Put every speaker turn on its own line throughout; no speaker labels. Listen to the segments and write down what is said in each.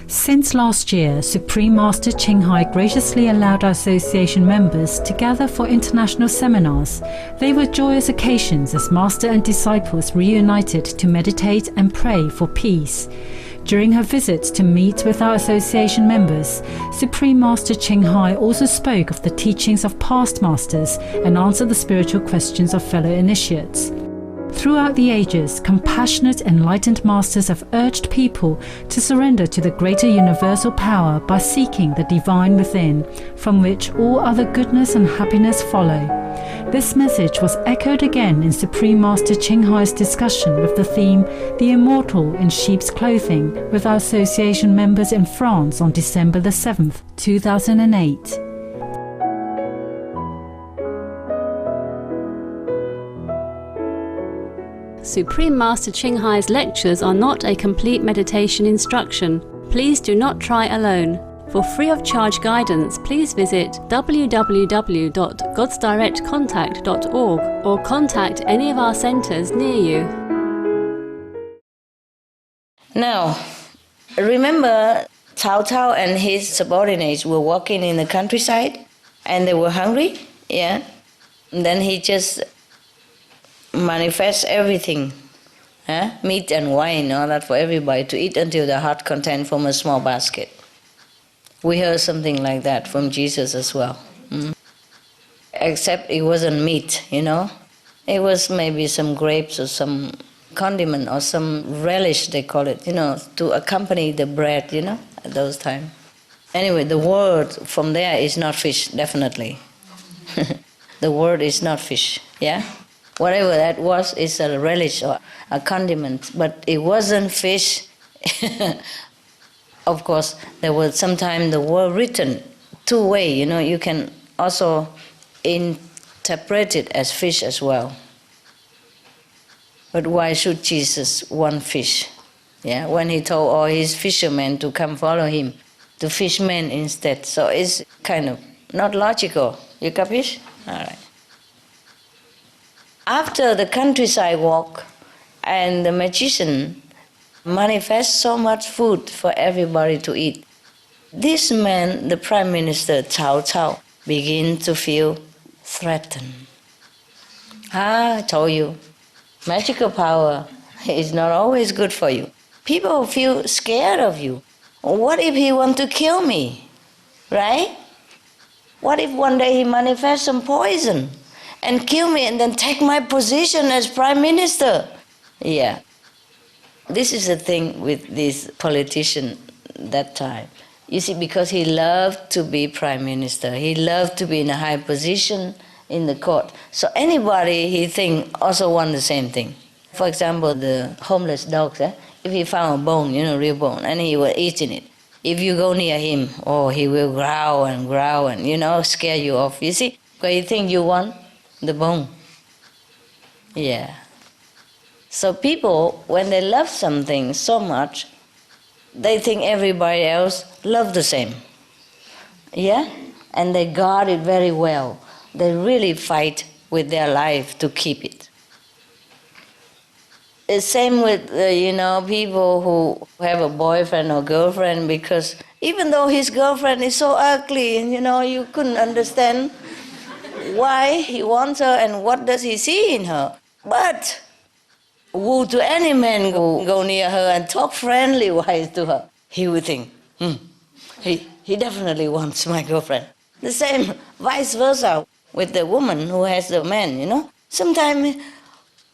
Since last year, Supreme Master Ching Hai graciously allowed our association members to gather for international seminars. They were joyous occasions as Master and disciples reunited to meditate and pray for peace. During her visit to meet with our association members, Supreme Master Ching Hai also spoke of the teachings of past masters and answered the spiritual questions of fellow initiates. Throughout the ages, compassionate, enlightened masters have urged people to surrender to the greater universal power by seeking the divine within, from which all other goodness and happiness follow. This message was echoed again in Supreme Master Ching Hai's discussion with the theme The Immortal in Sheep's Clothing with our association members in France on December the 7th, 2008.
Supreme Master Ching Hai's lectures are not a complete meditation instruction. Please do not try alone. For free of charge guidance, please visit www.godsdirectcontact.org or contact any of our centers near you.
Now, remember Cao Cao and his subordinates were walking in the countryside and they were hungry? Yeah. And then he just manifests everything, meat and wine, all that for everybody to eat until the heart content from a small basket. We heard something like that from Jesus as well. Except it wasn't meat, It was maybe some grapes or some condiment or some relish, they call it, to accompany the bread, at those times. Anyway, the word from there is not fish, definitely. The word is not fish, yeah? Whatever that was is a relish or a condiment, but it wasn't fish. Of course, there was sometimes the word written two ways, you can also interpret it as fish as well. But why should Jesus want fish? Yeah, when he told all his fishermen to come follow him, to fish men instead. So it's kind of not logical. You capish? All right. After the countryside walk and the magician manifests so much food for everybody to eat, this man, the Prime Minister Cao Cao, begin to feel threatened. I told you, magical power is not always good for you. People feel scared of you. What if he want to kill me, right? What if one day he manifests some poison and kill me and then take my position as Prime Minister? Yeah. This is the thing with this politician that time. You see, because he loved to be Prime Minister, he loved to be in a high position in the court. So anybody he think also want the same thing. For example, the homeless dogs, if he found a bone, real bone, and he was eating it, if you go near him, he will growl and scare you off. You see, because he think you want the bone. Yeah. So people, when they love something so much, they think everybody else love the same. Yeah? And they guard it very well. They really fight with their life to keep it. It's same with, people who have a boyfriend or girlfriend, because even though his girlfriend is so ugly and, you couldn't understand why he wants her and what does he see in her. But would to any man go near her and talk friendly wise to her, he would think, he definitely wants my girlfriend. The same vice versa with the woman who has the man, Sometimes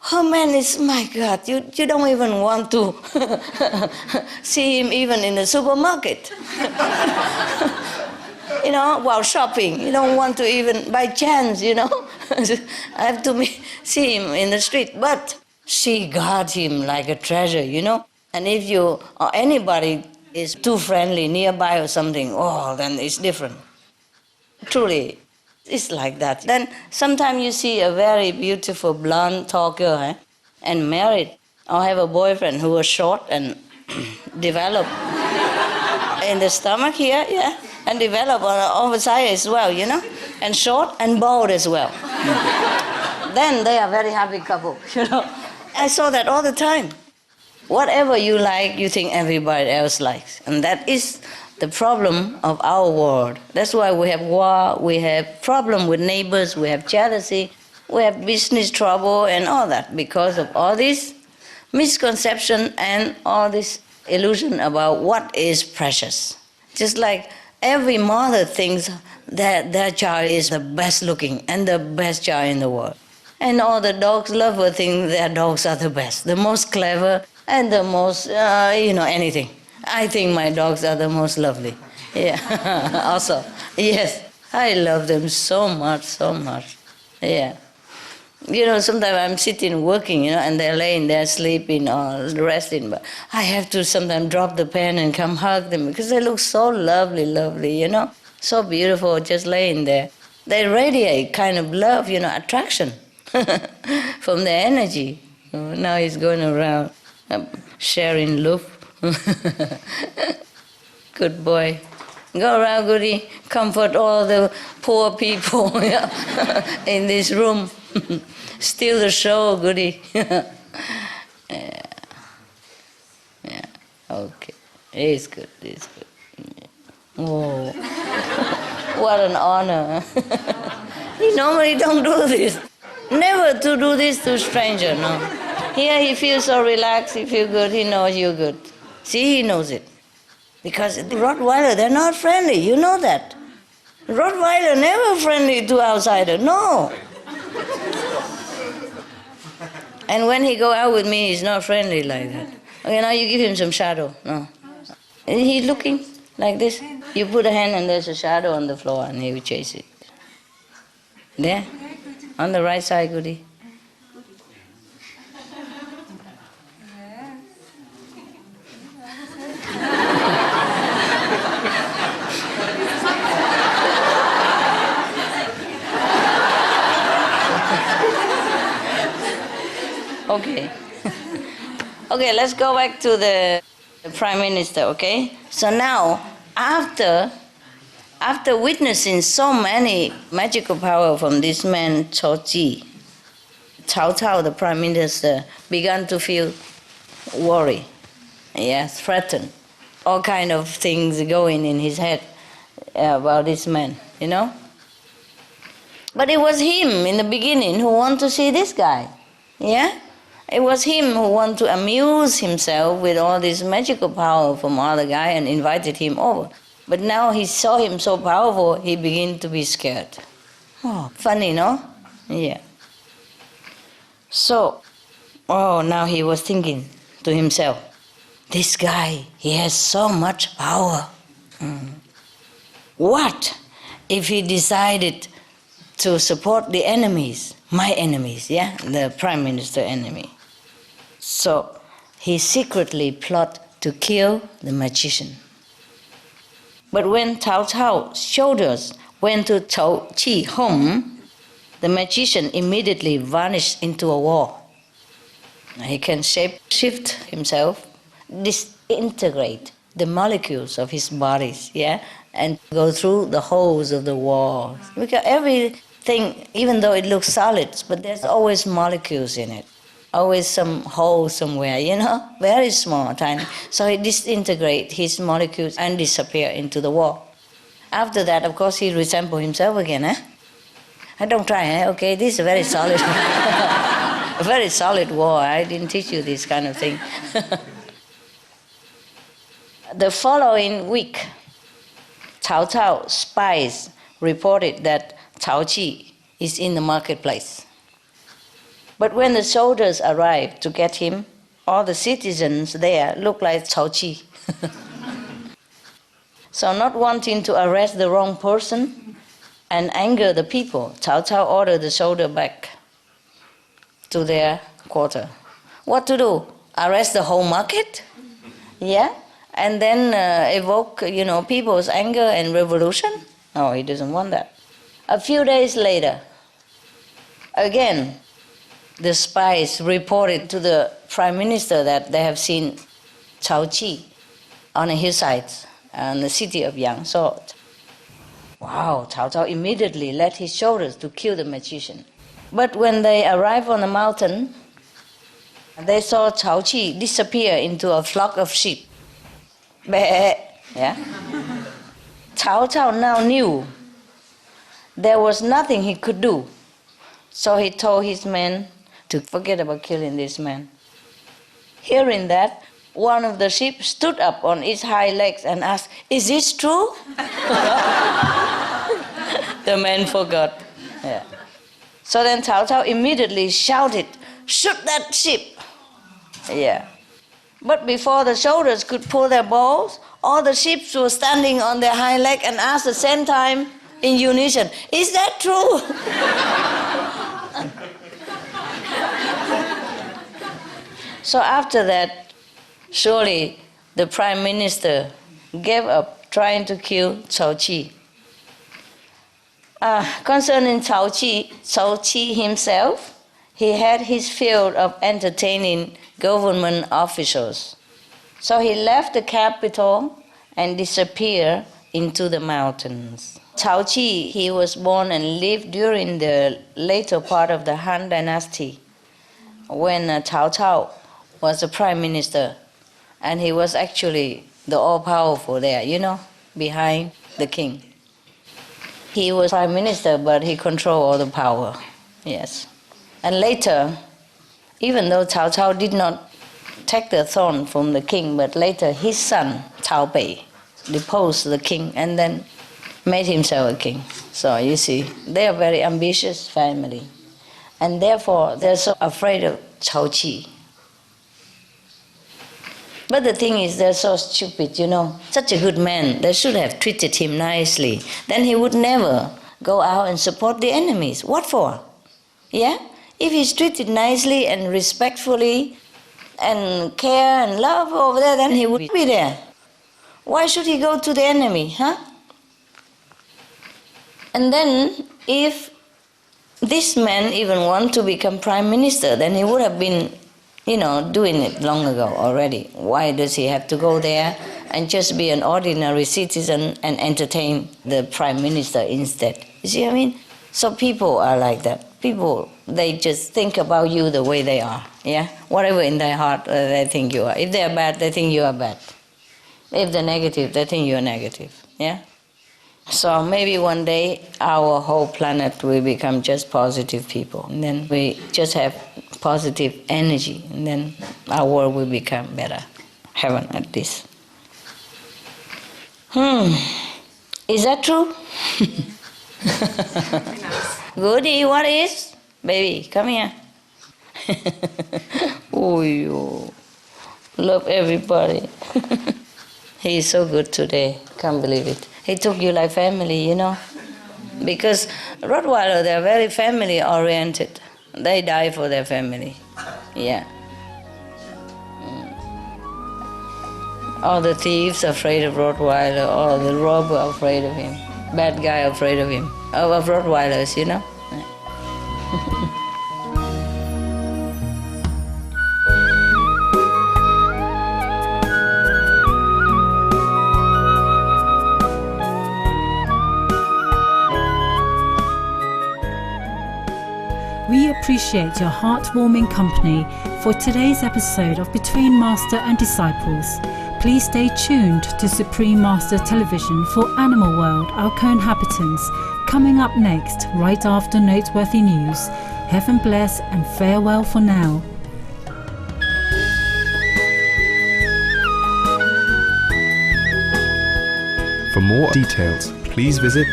her man is, my God, you don't even want to see him even in the supermarket. While shopping, you don't want to even, by chance, I have to see him in the street. But she guards him like a treasure, And if you or anybody is too friendly nearby or something, then it's different. Truly, it's like that. Then sometimes you see a very beautiful blonde, tall girl, and married, or have a boyfriend who was short and developed in the stomach here, yeah, and developed on the overside as well, and short and bald as well. Then they are very happy couple, I saw that all the time. Whatever you like, you think everybody else likes. And that is the problem of our world. That's why we have war, we have problem with neighbors, we have jealousy, we have business trouble and all that because of all this misconception and all this illusion about what is precious. Just like every mother thinks that their child is the best looking and the best child in the world. And all the dogs lovers think their dogs are the best, the most clever and the most, anything. I think my dogs are the most lovely. Yeah, also, yes, I love them so much, so much. Yeah. Sometimes I'm sitting working, and they're laying there sleeping or resting, but I have to sometimes drop the pen and come hug them because they look so lovely, so beautiful just laying there. They radiate kind of love, attraction from their energy. Now he's going around sharing love. Good boy. Go around, Goody. Comfort all the poor people in this room. Steal the show, Goody. Yeah. Okay. It's good. Yeah. Oh, what an honor. He normally don't do this. Never to do this to a stranger, no. Here he feels so relaxed, he feels good, he knows you're good. See, he knows it. Because the Rottweiler, they're not friendly, you know that. Rottweiler never friendly to outsider, no. And when he go out with me, he's not friendly like that. Okay, now you give him some shadow, no. He's looking like this. You put a hand and there's a shadow on the floor and he will chase it. There, on the right side, Goody. Okay. Okay, let's go back to the Prime Minister, okay? So now, after witnessing so many magical power from this man, Cao Ji, Cao Cao, the Prime Minister, began to feel worry, threatened. All kind of things going in his head about this man, But it was him in the beginning who wanted to see this guy, yeah? It was him who wanted to amuse himself with all this magical power from other guy and invited him over. But now he saw him so powerful, he began to be scared. Oh, funny, no? Yeah. So, now he was thinking to himself, this guy, he has so much power. What if he decided to support the enemies, my enemies, the Prime Minister enemy? So he secretly plotted to kill the magician. But when Cao Cao's soldiers went to Cao Ji's home, the magician immediately vanished into a wall. He can shape-shift himself, disintegrate the molecules of his bodies, and go through the holes of the walls. Because everything, even though it looks solid, but there's always molecules in it. Always some hole somewhere, very small, tiny. So he disintegrates his molecules and disappear into the wall. After that, of course, he resembles himself again, Don't try, okay, this is a very solid, a very solid wall. I didn't teach you this kind of thing. The following week, Cao Cao's spies reported that Cao Ji is in the marketplace. But when the soldiers arrived to get him, all the citizens there looked like Cao Ji. So not wanting to arrest the wrong person and anger the people, Cao Cao ordered the soldier back to their quarter. What to do? Arrest the whole market? Yeah? And then evoke, people's anger and revolution? No, he doesn't want that. A few days later, again, the spies reported to the Prime Minister that they have seen Cao Ji on a hillside in the city of Yangzhou. Wow, Cao Cao immediately led his soldiers to kill the magician. But when they arrived on the mountain, They saw Cao Qi disappear into a flock of sheep. Bah, yeah? Cao Cao now knew there was nothing he could do. So he told his men to forget about killing this man. Hearing that, one of the sheep stood up on its hind legs and asked, "Is this true?" The man forgot. Yeah. So then Cao Cao immediately shouted, "Shoot that sheep!" Yeah. But before the soldiers could pull their bows, all the sheep were standing on their hind leg and asked at the same time in unison, "Is that true?" So after that, surely the prime minister gave up trying to kill Cao Qi. Concerning Cao Qi himself, he had his field of entertaining government officials. So he left the capital and disappeared into the mountains. Cao Qi, he was born and lived during the later part of the Han Dynasty, when Cao Cao was the prime minister, and he was actually the all-powerful there, behind the king. He was prime minister, but he controlled all the power, yes. And later, even though Cao Cao did not take the throne from the king, but later his son, Cao Bei, deposed the king and then made himself a king. So you see, they are a very ambitious family. And therefore, they're so afraid of Cao Qi. But the thing is, they're so stupid, Such a good man, they should have treated him nicely. Then he would never go out and support the enemies. What for? Yeah? If he's treated nicely and respectfully and care and love over there, then he would be there. Why should he go to the enemy, huh? And then, if this man even want to become prime minister, then he would have been doing it long ago already. Why does he have to go there and just be an ordinary citizen and entertain the prime minister instead? You see what I mean? So people are like that. People, they just think about you the way they are, yeah? Whatever in their heart they think you are. If they're bad, they think you are bad. If they're negative, they think you're negative, yeah? So maybe one day our whole planet will become just positive people. And then we just have positive energy, and then our world will become better. Heaven at least. Is that true? Goody, what is? Baby, come here. Oh, you love everybody. He is so good today. Can't believe it. He took you like family, Because Rottweiler, they're very family-oriented. They die for their family. Yeah. All the thieves are afraid of Rottweiler. All the robbers are afraid of him. Bad guy afraid of him. Of Rottweilers, Yeah.
We appreciate your heartwarming company for today's episode of Between Master and Disciples. Please stay tuned to Supreme Master Television for Animal World, Our Co-Inhabitants, coming up next, right after Noteworthy News. Heaven bless and farewell for now.
For more details, please visit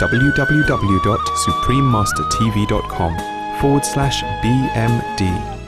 www.suprememastertv.com/BMD.